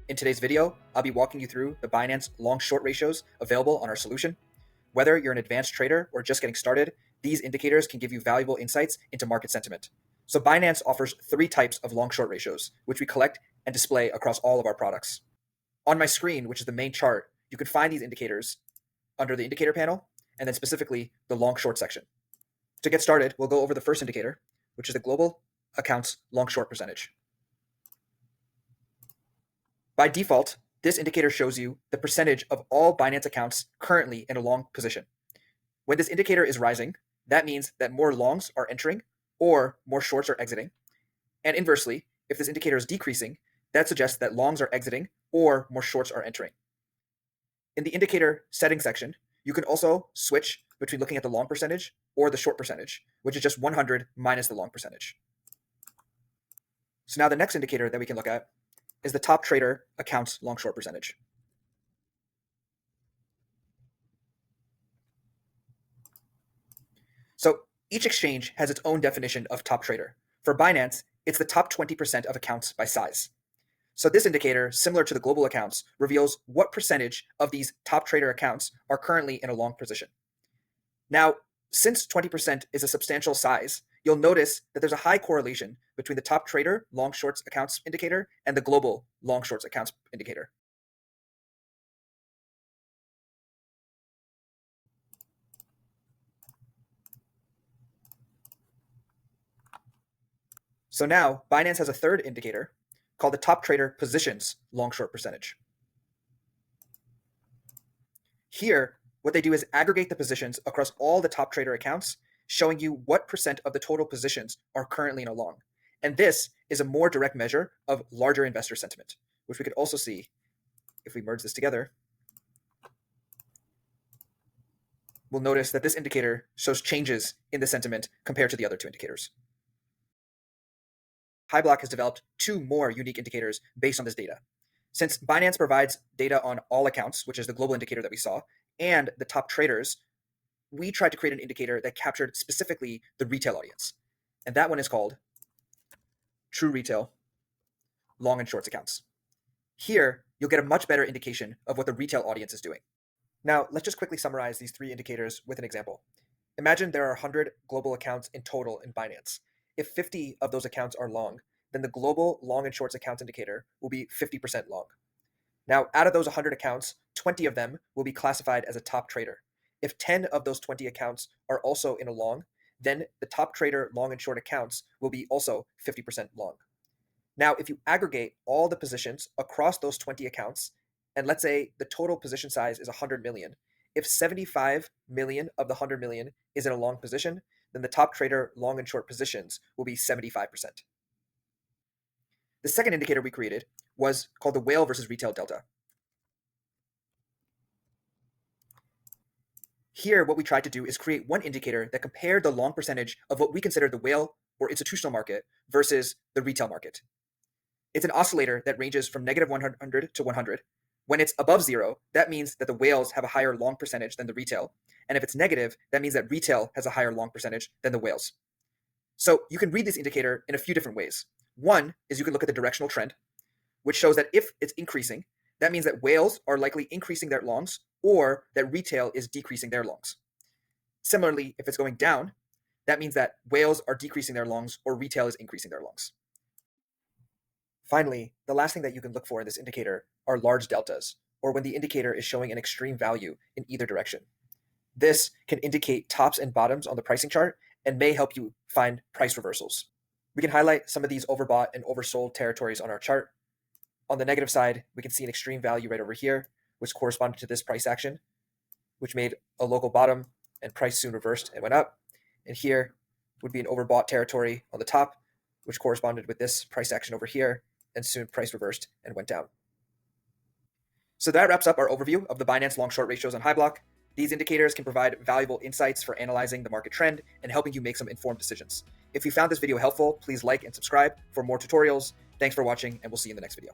In today's video, I'll be walking you through the Binance long-short ratios available on our solution. Whether you're an advanced trader or just getting started, these indicators can give you valuable insights into market sentiment. So Binance offers 3 types of long-short ratios, which we collect and display across all of our products. On my screen, which is the main chart, you can find these indicators under the indicator panel, and then specifically the long-short section. To get started, we'll go over the first indicator, which is the global accounts long-short percentage. By default, this indicator shows you the percentage of all Binance accounts currently in a long position. When this indicator is rising, that means that more longs are entering or more shorts are exiting. And inversely, if this indicator is decreasing, that suggests that longs are exiting or more shorts are entering. In the indicator setting section, you can also switch between looking at the long percentage or the short percentage, which is just 100 minus the long percentage. So now the next indicator that we can look at is the top trader accounts long-short percentage. So each exchange has its own definition of top trader. For Binance, it's the top 20% of accounts by size. So this indicator, similar to the global accounts, reveals what percentage of these top trader accounts are currently in a long position. Now, since 20% is a substantial size, you'll notice that there's a high correlation between the top trader long shorts accounts indicator and the global long shorts accounts indicator. So now Binance has a third indicator called the top trader positions long short percentage. Here, what they do is aggregate the positions across all the top trader accounts, showing you what percent of the total positions are currently in a long. And this is a more direct measure of larger investor sentiment, which we could also see if we merge this together. We'll notice that this indicator shows changes in the sentiment compared to the other 2 indicators. Hyblock has developed 2 more unique indicators based on this data. Since Binance provides data on all accounts, which is the global indicator that we saw, and the top traders, we tried to create an indicator that captured specifically the retail audience. And that one is called True Retail Long and Shorts Accounts. Here, you'll get a much better indication of what the retail audience is doing. Now, let's just quickly summarize these 3 indicators with an example. Imagine there are 100 global accounts in total in Binance. If 50 of those accounts are long, then the global long and shorts accounts indicator will be 50% long. Now, out of those 100 accounts, 20 of them will be classified as a top trader. If 10 of those 20 accounts are also in a long, then the top trader long and short accounts will be also 50% long. Now, if you aggregate all the positions across those 20 accounts, and let's say the total position size is 100 million, if 75 million of the 100 million is in a long position, then the top trader long and short positions will be 75%. The second indicator we created was called the whale versus retail delta. Here, what we tried to do is create one indicator that compared the long percentage of what we consider the whale or institutional market versus the retail market. It's an oscillator that ranges from negative 100 to 100. When it's above 0, that means that the whales have a higher long percentage than the retail. And if it's negative, that means that retail has a higher long percentage than the whales. So you can read this indicator in a few different ways. One is you can look at the directional trend, which shows that if it's increasing, that means that whales are likely increasing their longs or that retail is decreasing their longs. Similarly, if it's going down, that means that whales are decreasing their longs or retail is increasing their longs. Finally, the last thing that you can look for in this indicator are large deltas, or when the indicator is showing an extreme value in either direction. This can indicate tops and bottoms on the pricing chart and may help you find price reversals. We can highlight some of these overbought and oversold territories on our chart. On the negative side, we can see an extreme value right over here, which corresponded to this price action, which made a local bottom and price soon reversed and went up. And here would be an overbought territory on the top, which corresponded with this price action over here, and soon price reversed and went down. So that wraps up our overview of the Binance long-short ratios on Hyblock. These indicators can provide valuable insights for analyzing the market trend and helping you make some informed decisions. If you found this video helpful, please like and subscribe for more tutorials. Thanks for watching, and we'll see you in the next video.